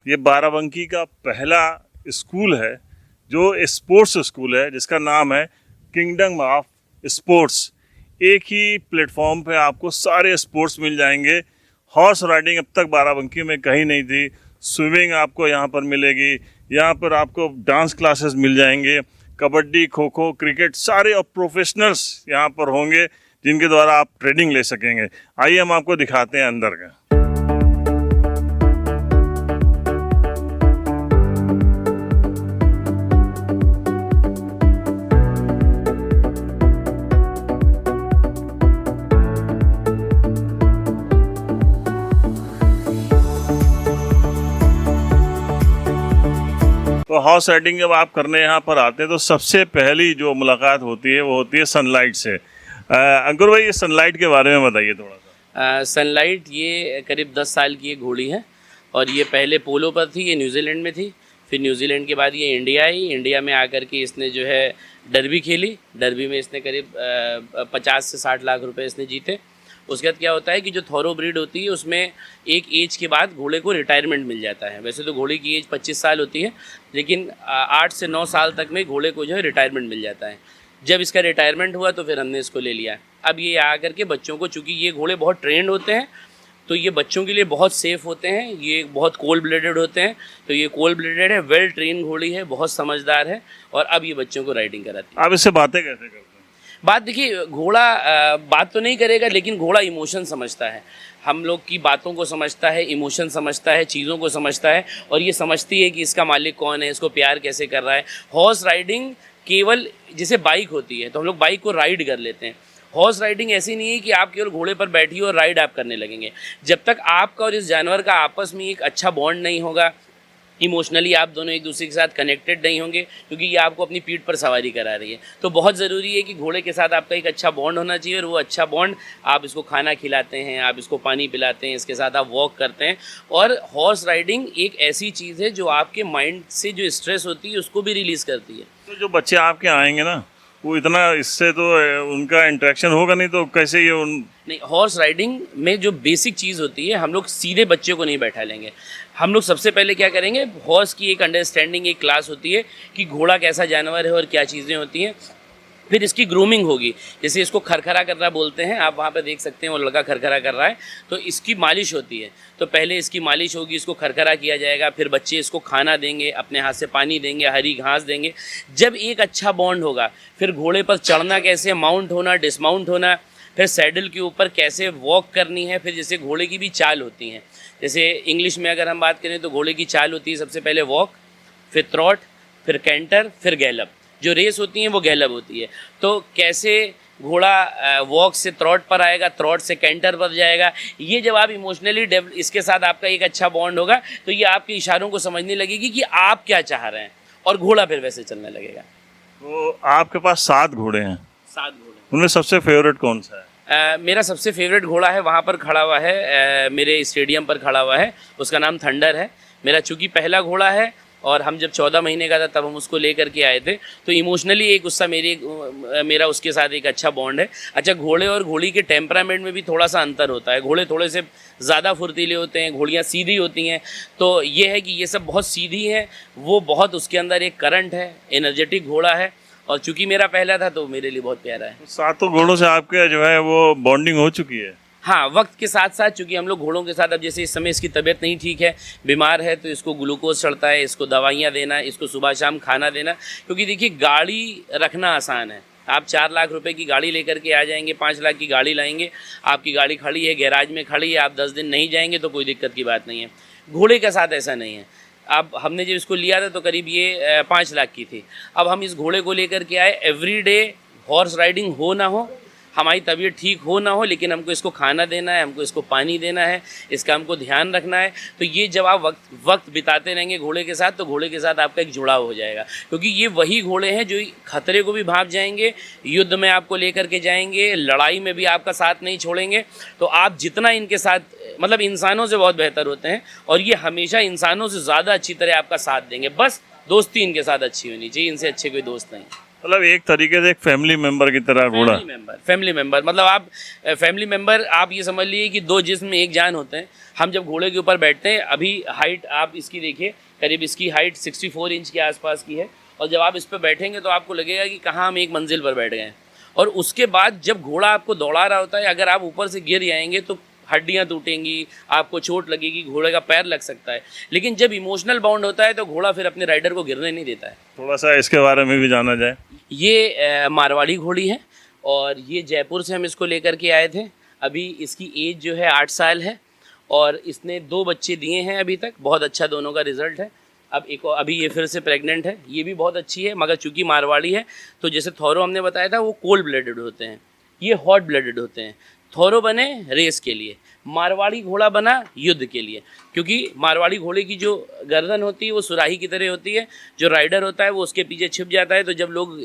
ये बाराबंकी का पहला स्कूल है जो स्पोर्ट्स स्कूल है, जिसका नाम है किंगडम ऑफ स्पोर्ट्स। एक ही प्लेटफॉर्म पे आपको सारे स्पोर्ट्स मिल जाएंगे। हॉर्स राइडिंग अब तक बाराबंकी में कहीं नहीं थी। स्विमिंग आपको यहाँ पर मिलेगी, यहाँ पर आपको डांस क्लासेस मिल जाएंगे, कबड्डी, खो खो, क्रिकेट, सारे और प्रोफेशनल्स यहाँ पर होंगे जिनके द्वारा आप ट्रेनिंग ले सकेंगे। आइए हम आपको दिखाते हैं अंदर का। तो हॉर्स राइडिंग जब आप करने यहाँ पर आते हैं तो सबसे पहली जो मुलाकात होती है वो होती है सनलाइट से। अंकुर भाई, ये सनलाइट के बारे में बताइए थोड़ा सा। सनलाइट ये करीब 10 साल की एक घोड़ी है और ये पहले पोलो पर थी, ये न्यूजीलैंड में थी। फिर न्यूजीलैंड के बाद ये इंडिया आई। इंडिया में आकर के इसने जो है डर्बी खेली। डर्बी में इसने करीब 50 से 60 लाख रुपए इसने जीते। उसके बाद क्या होता है कि जो थॉरो ब्रीड होती है उसमें एक एज के बाद घोड़े को रिटायरमेंट मिल जाता है। वैसे तो घोड़े की एज 25 साल होती है, लेकिन 8 से 9 साल तक में घोड़े को जो है रिटायरमेंट मिल जाता है। जब इसका रिटायरमेंट हुआ तो फिर हमने इसको ले लिया। अब ये आ करके बच्चों को, चूँकि ये घोड़े बहुत ट्रेंड होते हैं तो ये बच्चों के लिए बहुत सेफ़ होते हैं। ये बहुत कोल्ड ब्लडेड होते हैं, तो ये कोल्ड ब्लडेड है, वेल ट्रेन घोड़ी है, बहुत समझदार है और अब ये बच्चों को राइडिंग कराती है। आप इससे बातें कैसे करते हैं? बात देखिए, घोड़ा बात तो नहीं करेगा लेकिन घोड़ा इमोशन समझता है। हम लोग की बातों को समझता है, इमोशन समझता है, चीज़ों को समझता है और ये समझती है कि इसका मालिक कौन है, इसको प्यार कैसे कर रहा है। हॉर्स राइडिंग केवल जैसे बाइक होती है तो हम लोग बाइक को राइड कर लेते हैं। हॉर्स राइडिंग ऐसी नहीं है कि आप केवल घोड़े पर बैठिए और राइड आप करने लगेंगे। जब तक आपका और इस जानवर का आपस में एक अच्छा बॉन्ड नहीं होगा, इमोशनली आप दोनों एक दूसरे के साथ कनेक्टेड नहीं होंगे, क्योंकि ये आपको अपनी पीठ पर सवारी करा रही है, तो बहुत ज़रूरी है कि घोड़े के साथ आपका एक अच्छा बॉन्ड होना चाहिए। और वो अच्छा बॉन्ड, आप इसको खाना खिलाते हैं, आप इसको पानी पिलाते हैं, इसके साथ आप वॉक करते हैं। और हॉर्स राइडिंग एक ऐसी चीज़ है जो आपके माइंड से जो स्ट्रेस होती है उसको भी रिलीज़ करती है। तो जो बच्चे आपके आएंगे ना, वो इतना इससे तो उनका इंटरेक्शन होगा नहीं, तो कैसे ये नहीं, हॉर्स राइडिंग में जो बेसिक चीज़ होती है, हम लोग सीधे बच्चे को नहीं बैठा लेंगे। हम लोग सबसे पहले क्या करेंगे, हॉर्स की एक अंडरस्टैंडिंग, एक क्लास होती है कि घोड़ा कैसा जानवर है और क्या चीज़ें होती हैं। फिर इसकी ग्रूमिंग होगी, जैसे इसको खरखरा करना बोलते हैं, आप वहाँ पे देख सकते हैं वो लड़का खरखरा कर रहा है, तो इसकी मालिश होती है। तो पहले इसकी मालिश होगी, इसको खरखरा किया जाएगा, फिर बच्चे इसको खाना देंगे, अपने हाथ से पानी देंगे, हरी घास देंगे। जब एक अच्छा बॉन्ड होगा, फिर घोड़े पर चढ़ना कैसे, माउंट होना, डिसमाउंट होना, फिर सैडल के ऊपर कैसे वॉक करनी है। फिर जैसे घोड़े की भी चाल होती हैं, जैसे इंग्लिश में अगर हम बात करें तो घोड़े की चाल होती है सबसे पहले वॉक, फिर ट्रॉट, फिर कैंटर, फिर गैलप। जो रेस होती हैं वो गैलप होती है। तो कैसे घोड़ा वॉक से ट्रॉट पर आएगा, ट्रॉट से कैंटर पर जाएगा, ये जब आप इमोशनली इसके साथ आपका एक अच्छा बॉन्ड होगा तो ये आपके इशारों को समझने लगेगी कि आप क्या चाह रहे हैं और घोड़ा फिर वैसे चलने लगेगा। तो आपके पास 7 घोड़े हैं। 7 घोड़े। उनमें सबसे फेवरेट कौन सा है? मेरा सबसे फेवरेट घोड़ा है, वहाँ पर खड़ा हुआ है, मेरे स्टेडियम पर खड़ा हुआ है, उसका नाम थंडर है। मेरा चूँकि पहला घोड़ा है और हम जब 14 महीने का था तब हम उसको लेकर के आए थे, तो इमोशनली एक उसका मेरा उसके साथ एक अच्छा बॉन्ड है। अच्छा, घोड़े और घोड़ी के टेम्परामेंट में भी थोड़ा सा अंतर होता है। घोड़े थोड़े से ज़्यादा फुर्तीले होते हैं, घोड़ियाँ सीधी होती हैं। तो ये है कि ये सब बहुत सीधी हैं, वो बहुत, उसके अंदर एक करंट है, एनर्जेटिक घोड़ा है और चूँकि मेरा पहला था तो मेरे लिए बहुत प्यारा है। 7 घोड़ों से आपके जो है वो बॉन्डिंग हो चुकी है? हाँ, वक्त के साथ साथ, चूँकि हम लोग घोड़ों के साथ, अब जैसे इस समय इसकी तबीयत नहीं ठीक है, बीमार है, तो इसको ग्लूकोज चढ़ता है, इसको दवाइयाँ देना, इसको सुबह शाम खाना देना। क्योंकि देखिए, गाड़ी रखना आसान है। आप 4 लाख रुपए की गाड़ी लेकर के आ जाएंगे, 5 लाख की गाड़ी लाएंगे, आपकी गाड़ी खड़ी है, गैराज में खड़ी है, आप 10 दिन नहीं जाएंगे तो कोई दिक्कत की बात नहीं है। घोड़े के साथ ऐसा नहीं है। अब हमने जब इसको लिया था तो करीब ये 5 लाख की थी। अब हम इस घोड़े को लेकर के आए, एवरीडे हॉर्स राइडिंग हो ना हो, हमारी तबीयत ठीक हो ना हो, लेकिन हमको इसको खाना देना है, हमको इसको पानी देना है, इसका हमको ध्यान रखना है। तो ये जब आप वक्त बिताते रहेंगे घोड़े के साथ, तो घोड़े के साथ आपका एक जुड़ाव हो जाएगा। क्योंकि ये वही घोड़े हैं जो खतरे को भी भांप जाएंगे, युद्ध में आपको लेकर के जाएंगे, लड़ाई में भी आपका साथ नहीं छोड़ेंगे। तो आप जितना इनके साथ, मतलब इंसानों से बहुत बेहतर होते हैं और ये हमेशा इंसानों से ज़्यादा अच्छी तरह आपका साथ देंगे। बस दोस्ती इनके साथ अच्छी होनी चाहिए, इनसे अच्छे कोई दोस्त नहीं। मतलब एक तरीके से एक फैमिली मेंबर की तरह घोड़ा। फैमिली मेंबर मतलब आप फैमिली मेंबर आप ये समझ लीजिए कि दो जिस्म एक जान होते हैं। हम जब घोड़े के ऊपर बैठते हैं, अभी हाइट आप इसकी देखिए, करीब इसकी हाइट 64 इंच के आसपास की है, और जब आप इस पर बैठेंगे तो आपको लगेगा कि कहाँ हम एक मंजिल पर बैठ गए हैं। और उसके बाद जब घोड़ा आपको दौड़ा रहा होता है, अगर आप ऊपर से गिर जाएंगे तो हड्डियाँ टूटेंगी, आपको चोट लगेगी, घोड़े का पैर लग सकता है। लेकिन जब इमोशनल बाउंड होता है तो घोड़ा फिर अपने राइडर को गिरने नहीं देता है। थोड़ा सा इसके बारे में भी जाना जाए। ये मारवाड़ी घोड़ी है और ये जयपुर से हम इसको लेकर के आए थे। अभी इसकी एज जो है 8 साल है और इसने 2 बच्चे दिए हैं अभी तक, बहुत अच्छा दोनों का रिजल्ट है। अब एक अभी ये फिर से प्रेग्नेंट है, ये भी बहुत अच्छी है, मगर चूंकि मारवाड़ी है तो जैसे थौरो हमने बताया था वो कोल्ड ब्लडेड होते हैं, ये हॉट ब्लडेड होते हैं। थौरो बने रेस के लिए, मारवाड़ी घोड़ा बना युद्ध के लिए, क्योंकि मारवाड़ी घोड़े की जो गर्दन होती है वो सुराही की तरह होती है, जो राइडर होता है वो उसके पीछे छिप जाता है। तो जब लोग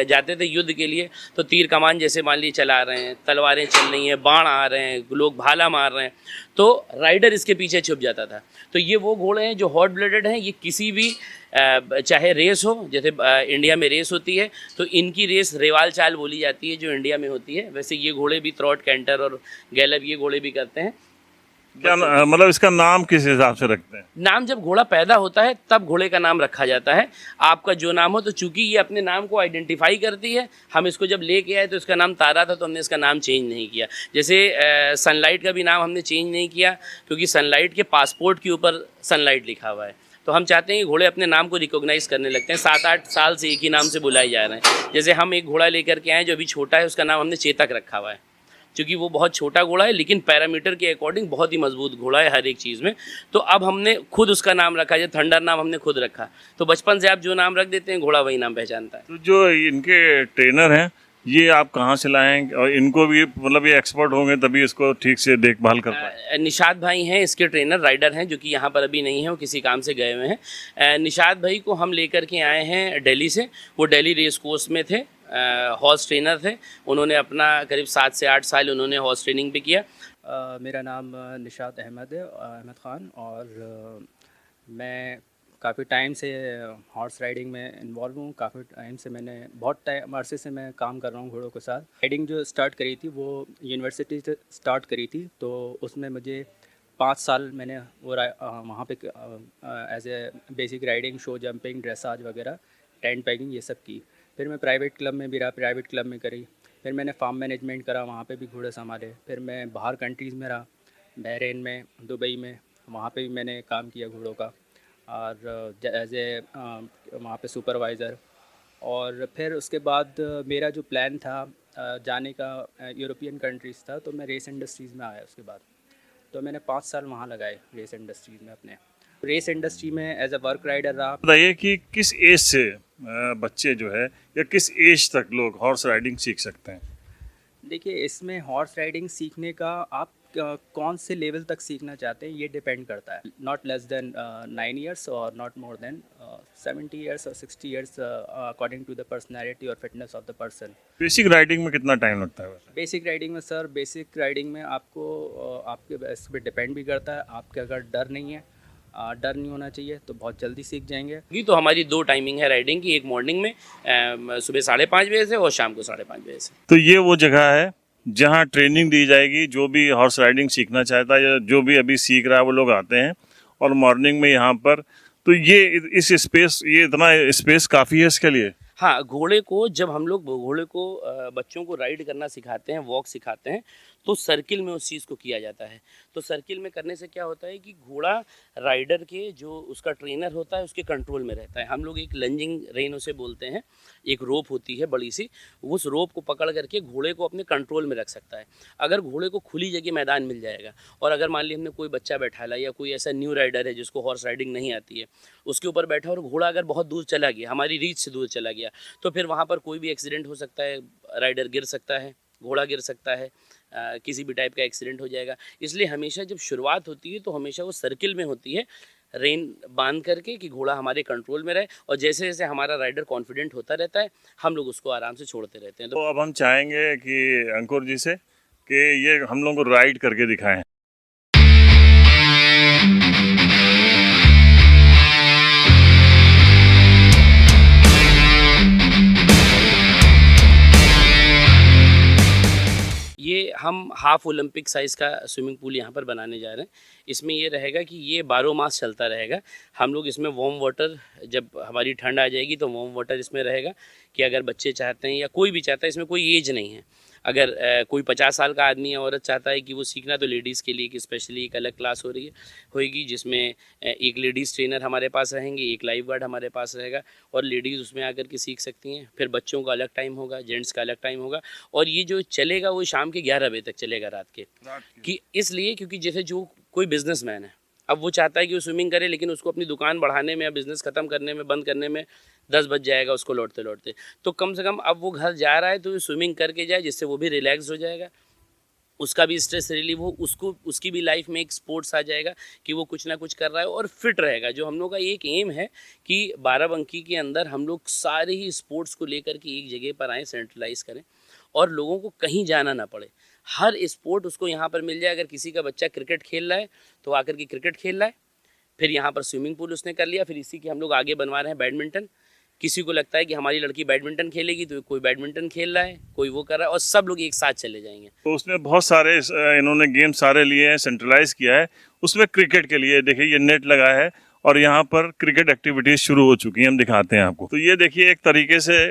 जाते थे युद्ध के लिए तो तीर कमान जैसे मान लीजिए चला रहे हैं, तलवारें चल रही हैं, बाण आ रहे हैं, लोग भाला मार रहे हैं, तो राइडर इसके पीछे छुप जाता था। तो ये वो घोड़े हैं जो हॉट ब्लडेड हैं। ये किसी भी चाहे रेस हो, जैसे इंडिया में रेस होती है तो इनकी रेस रेवाल चाल बोली जाती है जो इंडिया में होती है, वैसे ये घोड़े भी ट्रॉट, कैंटर और गैलप ये घोड़े भी करते हैं। क्या मतलब इसका नाम किस हिसाब से रखते हैं? नाम जब घोड़ा पैदा होता है तब घोड़े का नाम रखा जाता है, आपका जो नाम हो। तो चूंकि ये अपने नाम को आइडेंटिफाई करती है, हम इसको जब लेके आए तो इसका नाम तारा था तो हमने इसका नाम चेंज नहीं किया। जैसे सनलाइट का भी नाम हमने चेंज नहीं किया क्योंकि सनलाइट के पासपोर्ट के ऊपर सनलाइट लिखा हुआ है। तो हम चाहते हैं कि घोड़े अपने नाम को रिकॉग्नाइज करने लगते हैं। 7-8 साल से एक ही नाम से बुलाए जा रहे हैं। जैसे हम एक घोड़ा लेकर के आए जो अभी छोटा है, उसका नाम हमने चेतक रखा हुआ है, क्योंकि वो बहुत छोटा घोड़ा है लेकिन पैरामीटर के अकॉर्डिंग बहुत ही मजबूत घोड़ा है हर एक चीज़ में। तो अब हमने खुद उसका नाम रखा, जैसे थंडर नाम हमने खुद रखा। तो बचपन से आप जो नाम रख देते हैं घोड़ा वही नाम पहचानता है। तो जो इनके ट्रेनर हैं ये आप कहाँ से लाएं, और इनको भी मतलब ये एक्सपर्ट होंगे तभी इसको ठीक से देखभाल कर पाए? निशाद भाई हैं इसके ट्रेनर, राइडर हैं, जो कि यहाँ पर अभी नहीं है, वो किसी काम से गए हुए हैं। निशाद भाई को हम लेकर के आए हैं दिल्ली से। वो दिल्ली रेस कोर्स में थे, हॉर्स ट्रेनर थे। उन्होंने अपना करीब 7 से 8 साल उन्होंने हॉर्स ट्रेनिंग पे किया। मेरा नाम निशात अहमद है, अहमद ख़ान, और मैं काफ़ी टाइम से हॉर्स राइडिंग में इन्वॉल्व हूँ। काफ़ी टाइम से मैंने बहुत टाइम अरसे से मैं काम कर रहा हूँ घोड़ों के साथ। राइडिंग जो स्टार्ट करी थी वो यूनिवर्सिटी से स्टार्ट करी थी, तो उसमें मुझे 5 साल मैंने वो वहाँ पे as a basic riding, show jumping, dressage वगैरह, टेंट पैकिंग ये सब की। फिर मैं प्राइवेट क्लब में भी रहा, प्राइवेट क्लब में करी। फिर मैंने फार्म मैनेजमेंट करा, वहाँ पे भी घोड़े संभाले। फिर मैं बाहर कंट्रीज़ में रहा, बहरीन में, दुबई में, वहाँ पे भी मैंने काम किया घोड़ों का, और एज ए वहाँ पे सुपरवाइज़र। और फिर उसके बाद मेरा जो प्लान था जाने का यूरोपियन कंट्रीज़ था, तो मैं रेस इंडस्ट्रीज़ में आया। उसके बाद तो मैंने 5 साल वहाँ लगाए रेस इंडस्ट्रीज़ में। अपने रेस इंडस्ट्री में एज अ वर्क राइडर रहा। बताइए कि किस एज से बच्चे जो है या किस एज तक लोग हॉर्स राइडिंग सीख सकते हैं? देखिए, इसमें हॉर्स राइडिंग सीखने का आप कौन से लेवल तक सीखना चाहते हैं ये डिपेंड करता है। नॉट लेस देन 9 ईयर्स और नॉट मोर देन 70 ईयर्स और 60 years, according to the personality और fitness of the person. Basic riding में कितना टाइम लगता है वैसे? बेसिक राइडिंग में सर, बेसिक राइडिंग में आपको आपके इस पर डिपेंड भी करता है। आपके अगर डर नहीं है, डर नहीं होना चाहिए, तो बहुत जल्दी सीख जाएंगे। ये तो हमारी 2 टाइमिंग है राइडिंग की, एक मॉर्निंग में सुबह 5:30 बजे से और शाम को 5:30 बजे से। तो ये वो जगह है जहाँ ट्रेनिंग दी जाएगी। जो भी हॉर्स राइडिंग सीखना चाहता है या जो भी अभी सीख रहा है वो लोग आते हैं और मॉर्निंग में यहाँ पर। तो ये इस स्पेस, ये इतना स्पेस काफ़ी है इसके लिए? हाँ, घोड़े को जब हम लोग घोड़े को बच्चों को राइड करना सिखाते हैं, वॉक सिखाते हैं, तो सर्किल में उस चीज़ को किया जाता है। तो सर्किल में करने से क्या होता है कि घोड़ा राइडर के जो उसका ट्रेनर होता है उसके कंट्रोल में रहता है। हम लोग एक लंजिंग रेन उसे बोलते हैं, एक रोप होती है बड़ी सी, उस रोप को पकड़ करके घोड़े को अपने कंट्रोल में रख सकता है। अगर घोड़े को खुली जगह मैदान मिल जाएगा, और अगर मान ली हमने कोई बच्चा बैठा ला या कोई ऐसा न्यू राइडर है जिसको हॉर्स राइडिंग नहीं आती है, उसके ऊपर बैठा और घोड़ा अगर बहुत दूर चला गया, हमारी रीच से दूर चला गया, तो फिर वहाँ पर कोई भी एक्सीडेंट हो सकता है। राइडर गिर सकता है, घोड़ा गिर सकता है, किसी भी टाइप का एक्सीडेंट हो जाएगा। इसलिए हमेशा जब शुरुआत होती है तो हमेशा वो सर्किल में होती है, रेन बांध करके कि घोड़ा हमारे कंट्रोल में रहे। और जैसे जैसे हमारा राइडर कॉन्फिडेंट होता रहता है, हम लोग उसको आराम से छोड़ते रहते हैं। तो अब हम चाहेंगे कि अंकुर जी से कि ये हम लोग को राइड करके दिखाएं। हम हाफ ओलंपिक साइज़ का स्विमिंग पूल यहाँ पर बनाने जा रहे हैं। इसमें ये रहेगा कि ये 12 मास चलता रहेगा। हम लोग इसमें वार्म वाटर, जब हमारी ठंड आ जाएगी तो वार्म वाटर इसमें रहेगा कि अगर बच्चे चाहते हैं या कोई भी चाहता है, इसमें कोई एज नहीं है। अगर कोई 50 साल का आदमी या औरत चाहता है कि वो सीखना, तो लेडीज़ के लिए एक स्पेशली एक अलग क्लास होएगी जिसमें एक लेडीज़ ट्रेनर हमारे पास रहेंगे, एक लाइफ गार्ड हमारे पास रहेगा और लेडीज़ उसमें आकर के सीख सकती हैं। फिर बच्चों का अलग टाइम होगा, जेंट्स का अलग टाइम होगा और ये जो चलेगा वो शाम के 11 बजे तक चलेगा रात के। कि इसलिए क्योंकि जैसे जो कोई बिजनेसमैन है, अब वो चाहता है कि वो स्विमिंग करे, लेकिन उसको अपनी दुकान बढ़ाने में या बिज़नेस ख़त्म करने में, बंद करने में 10 बज जाएगा उसको लौटते लौटते। तो कम से कम अब वो घर जा रहा है तो स्विमिंग करके जाए, जिससे वो भी रिलैक्स हो जाएगा, उसका भी स्ट्रेस रिलीव हो, उसको उसकी भी लाइफ में एक स्पोर्ट्स आ जाएगा कि वो कुछ ना कुछ कर रहा है और फिट रहेगा। जो हम लोग का एक एम है कि बाराबंकी के अंदर हम लोग सारे ही स्पोर्ट्स को लेकर के एक जगह पर आएँ, सेंट्रलाइज़ करें और लोगों को कहीं जाना ना पड़े। हर स्पोर्ट उसको यहाँ पर मिल जाए। अगर किसी का बच्चा क्रिकेट खेल रहा है तो आकर के क्रिकेट खेल रहा है, फिर यहाँ पर स्विमिंग पूल उसने कर लिया, फिर इसी के हम लोग आगे बनवा रहे हैं बैडमिंटन। किसी को लगता है कि हमारी लड़की बैडमिंटन खेलेगी तो कोई बैडमिंटन खेल रहा है, कोई वो कर रहा है और सब लोग एक साथ चले जाएंगे। तो उसमें बहुत सारे इन्होंने गेम सारे लिए हैं, सेंट्रलाइज किया है। उसमें क्रिकेट के लिए देखिए ये नेट लगा है और यहाँ पर क्रिकेट एक्टिविटीज शुरू हो चुकी हैं, हम दिखाते हैं आपको। तो ये देखिए एक तरीके से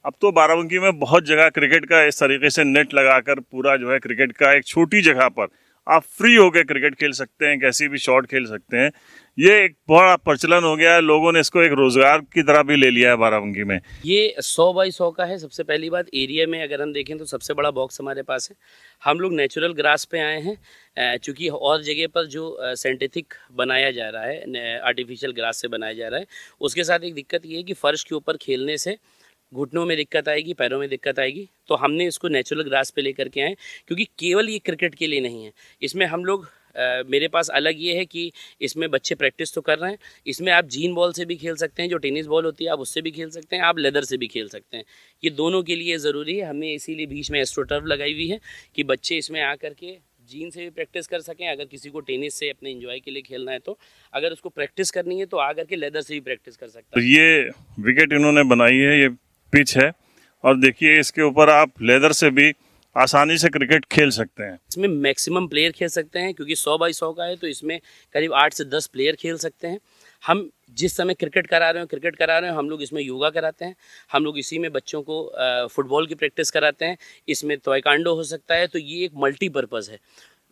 अब तो बाराबंकी में बहुत जगह क्रिकेट का इस तरीके से नेट लगाकर पूरा जो है क्रिकेट का एक छोटी जगह पर आप फ्री होकर क्रिकेट खेल सकते हैं, कैसी भी शॉट खेल सकते हैं। ये एक बड़ा प्रचलन हो गया है, लोगों ने इसको एक रोजगार की तरह भी ले लिया है बाराबंकी में। ये 100 बाई 100 का है। सबसे पहली बात, एरिया में अगर हम देखें तो सबसे बड़ा बॉक्स हमारे पास है। हम लोग नेचुरल ग्रास पे आए हैं, चूँकि और जगह पर जो सिंथेटिक बनाया जा रहा है, आर्टिफिशियल ग्रास से बनाया जा रहा है, उसके साथ एक दिक्कत ये है कि फ़र्श के ऊपर खेलने से घुटनों में दिक्कत आएगी, पैरों में दिक्कत आएगी। तो हमने इसको नेचुरल ग्रास पे लेकर के आए, क्योंकि केवल ये क्रिकेट के लिए नहीं है। इसमें हम लोग मेरे पास अलग ये है कि इसमें बच्चे प्रैक्टिस तो कर रहे हैं। इसमें आप जीन बॉल से भी खेल सकते हैं, जो टेनिस बॉल होती है आप उससे भी खेल सकते हैं, आप लेदर से भी खेल सकते हैं। ये दोनों के लिए ज़रूरी है। हमने इसीलिए बीच में एस्ट्रोटर्फ लगाई हुई है कि बच्चे इसमें आकर के जीन से भी प्रैक्टिस कर सकें। अगर किसी को टेनिस से अपने एंजॉय के लिए खेलना है तो, अगर उसको प्रैक्टिस करनी है तो आकर के लेदर से भी प्रैक्टिस कर सकता है। तो ये विकेट इन्होंने बनाई है, ये पिच है और देखिए इसके ऊपर आप लेदर से भी आसानी से क्रिकेट खेल सकते हैं। इसमें मैक्सिमम प्लेयर खेल सकते हैं, क्योंकि 100 बाई 100 का है तो इसमें करीब 8 से 10 प्लेयर खेल सकते हैं। हम जिस समय क्रिकेट करा रहे हैं, हम लोग इसमें योगा कराते हैं, हम लोग इसी में बच्चों को फुटबॉल की प्रैक्टिस कराते हैं, इसमें ताइक्वांडो हो सकता है। तो ये एक मल्टीपर्पज़ है।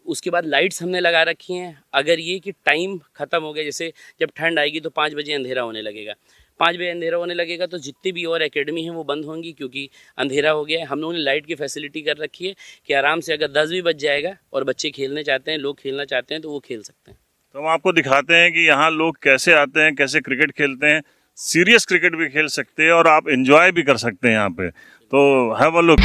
उसके बाद लाइट्स हमने लगा रखी हैं। अगर ये कि टाइम ख़त्म हो गया, जैसे जब ठंड आएगी तो 5 बजे अंधेरा होने लगेगा, 5 बजे अंधेरा होने लगेगा तो जितनी भी और एकेडमी हैं वो बंद होंगी, क्योंकि अंधेरा हो गया है। हम लोगों ने लाइट की फैसिलिटी कर रखी है कि आराम से अगर 10 भी बज जाएगा और बच्चे खेलने चाहते हैं, लोग खेलना चाहते हैं तो वो खेल सकते हैं। तो हम आपको दिखाते हैं कि यहाँ लोग कैसे आते हैं, कैसे क्रिकेट खेलते हैं। सीरियस क्रिकेट भी खेल सकते हैं और आप एंजॉय भी कर सकते हैं यहाँ पे। तो हैव अ लुक।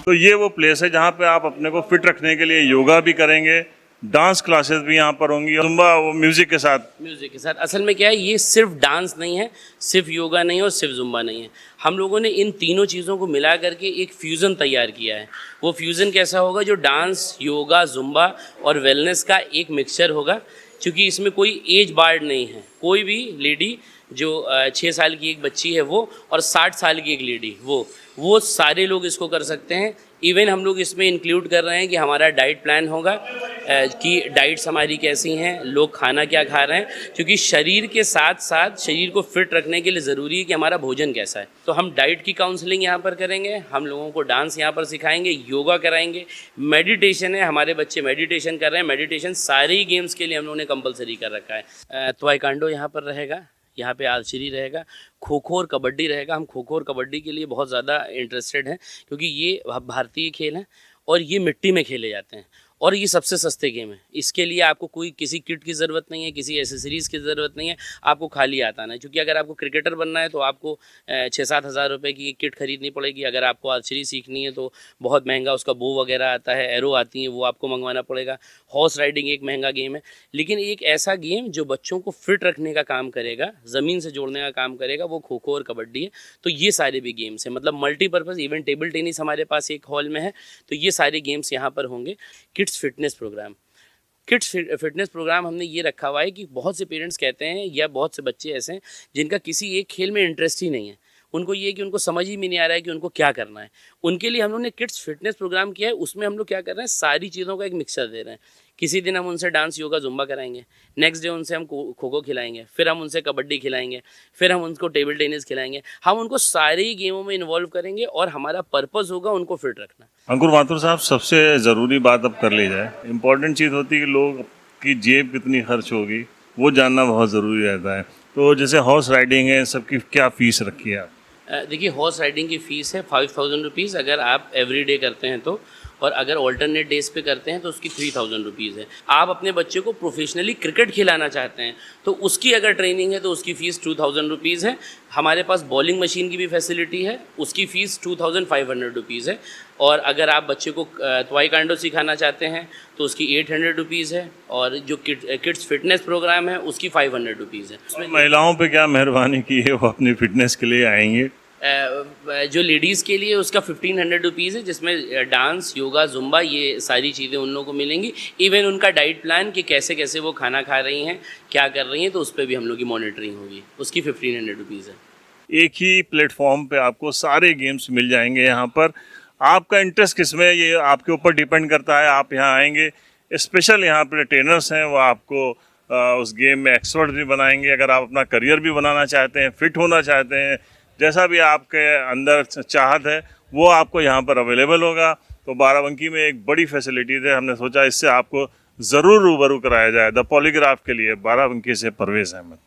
तो ये वो प्लेस है जहाँ पे आप अपने को फिट रखने के लिए योगा भी करेंगे, डांस क्लासेस भी यहाँ पर होंगी, जुम्बा वो म्यूजिक के साथ। असल में क्या है, ये सिर्फ डांस नहीं है, सिर्फ योगा नहीं है और सिर्फ जुम्बा नहीं है। हम लोगों ने इन तीनों चीज़ों को मिला करके एक फ्यूज़न तैयार किया है। वो फ्यूज़न कैसा होगा, जो डांस, योगा, जुम्बा और वेलनेस का एक मिक्सचर होगा। क्योंकि इसमें कोई एज बार्ड नहीं है। कोई भी लेडी जो 6 साल की एक बच्ची है वो, और 60 साल की एक लेडी वो सारे लोग इसको कर सकते हैं। इवन हम लोग इसमें इंक्लूड कर रहे हैं कि हमारा डाइट प्लान होगा, कि डाइट्स हमारी कैसी हैं, लोग खाना क्या खा रहे हैं, क्योंकि शरीर के साथ साथ शरीर को फिट रखने के लिए ज़रूरी है कि हमारा भोजन कैसा है। तो हम डाइट की काउंसलिंग यहाँ पर करेंगे, हम लोगों को डांस यहाँ पर सिखाएंगे, योगा कराएंगे, मेडिटेशन है, हमारे बच्चे मेडिटेशन कर रहे हैं। मेडिटेशन सारे ही गेम्स के लिए हम लोगों ने कंपलसरी कर रखा है। ताइक्वांडो यहाँ पर रहेगा, यहाँ पे आर्चरी रहेगा, खो खो और कबड्डी रहेगा। हम खो खो और कबड्डी के लिए बहुत ज़्यादा इंटरेस्टेड हैं, क्योंकि ये भारतीय खेल हैं और ये मिट्टी में खेले जाते हैं और ये सबसे सस्ते गेम है। इसके लिए आपको कोई किसी किट की ज़रूरत नहीं है, किसी एसेसरीज़ की ज़रूरत नहीं है, आपको खाली आता है। क्योंकि अगर आपको क्रिकेटर बनना है तो आपको 6-7 हज़ार रुपये की एक किट खरीदनी पड़ेगी। अगर आपको आर्चरी सीखनी है तो बहुत महंगा उसका बो वगैरह आता है, एरो आती हैं, वो आपको मंगवाना पड़ेगा। हॉर्स राइडिंग एक महंगा गेम है, लेकिन एक ऐसा गेम जो बच्चों को फिट रखने का काम करेगा, ज़मीन से जोड़ने का काम करेगा, वो खो खो और कबड्डी है। तो ये सारे भी गेम्स हैं, मतलब मल्टीपर्पज़। इवन टेबल टेनिस हमारे पास एक हॉल में है, तो ये सारे गेम्स यहाँ पर होंगे। Kids fitness program, kids fitness program हमने ये रखा हुआ है कि बहुत से पेरेंट्स कहते हैं या बहुत से बच्चे ऐसे हैं जिनका किसी एक खेल में इंटरेस्ट ही नहीं है, उनको ये है कि उनको समझ ही में नहीं आ रहा है कि उनको क्या करना है। उनके लिए हम लोग ने किड्स फिटनेस प्रोग्राम किया है। उसमें हम लोग क्या कर रहे हैं, सारी चीज़ों का एक मिक्सर दे रहे हैं। किसी दिन हम उनसे डांस, योगा, जुम्बा कराएंगे, नेक्स्ट डे उनसे हम खो खो खिलाएंगे, फिर हम उनसे कबड्डी खिलाएंगे, फिर हम उनको टेबल टेनिस खिलाएंगे। हम उनको सारे ही गेमों में इन्वॉल्व करेंगे और हमारा पर्पज़ होगा उनको फिट रखना। अंकुर माथुर साहब, सबसे ज़रूरी बात अब कर ली जाए, इम्पोर्टेंट चीज़ होती है कि लोग की जेब कितनी खर्च होगी वो जानना बहुत ज़रूरी रहता है। तो जैसे हॉर्स राइडिंग है, सबकी क्या फ़ीस रखी है आप? देखिए, हॉर्स राइडिंग की फ़ीस है 5000 रुपीज़ अगर आप एवरी डे करते हैं तो, और अगर ऑल्टरनेट डेज पे करते हैं तो उसकी 3000 रुपीज़ है। आप अपने बच्चे को प्रोफेशनली क्रिकेट खिलाना चाहते हैं तो उसकी अगर ट्रेनिंग है तो उसकी फ़ीस 2000 रुपीज़ है। हमारे पास बॉलिंग मशीन की भी फैसिलिटी है, उसकी फ़ीस 2500 रुपीज़ है। और अगर आप बच्चे को ताइक्वांडो सिखाना चाहते हैं तो उसकी 800 रुपीज़ है। और जो किड्स फिटनेस प्रोग्राम है उसकी 500 रुपीज़ है। उसमें महिलाओं पे क्या मेहरबानी की है, वो अपनी फिटनेस के लिए आएंगे? जो लेडीज़ के लिए उसका 1500 रुपीज़ है, जिसमें डांस, योगा, जुम्बा, ये सारी चीज़ें उन लोगों को मिलेंगी। इवन उनका डाइट प्लान कि कैसे कैसे वो खाना खा रही हैं, क्या कर रही हैं, तो उस पर भी हम लोग की मॉनिटरिंग होगी। उसकी 1500 रुपीज़ है। एक ही प्लेटफॉर्म पे आपको सारे गेम्स मिल जाएंगे यहाँ पर। आपका इंटरेस्ट किस में, ये आपके ऊपर डिपेंड करता है। आप यहाँ आएंगे, स्पेशल यहाँ पे ट्रेनर्स हैं, वो आपको उस गेम में एक्सपर्ट भी बनाएंगे। अगर आप अपना करियर भी बनाना चाहते हैं, फिट होना चाहते हैं, जैसा भी आपके अंदर चाहत है वो आपको यहाँ पर अवेलेबल होगा। तो बाराबंकी में एक बड़ी फैसिलिटीज़ है, हमने सोचा इससे आपको ज़रूर रूबरू कराया जाए। द पॉलीग्राफ के लिए बाराबंकी से परवेज़ अहमद।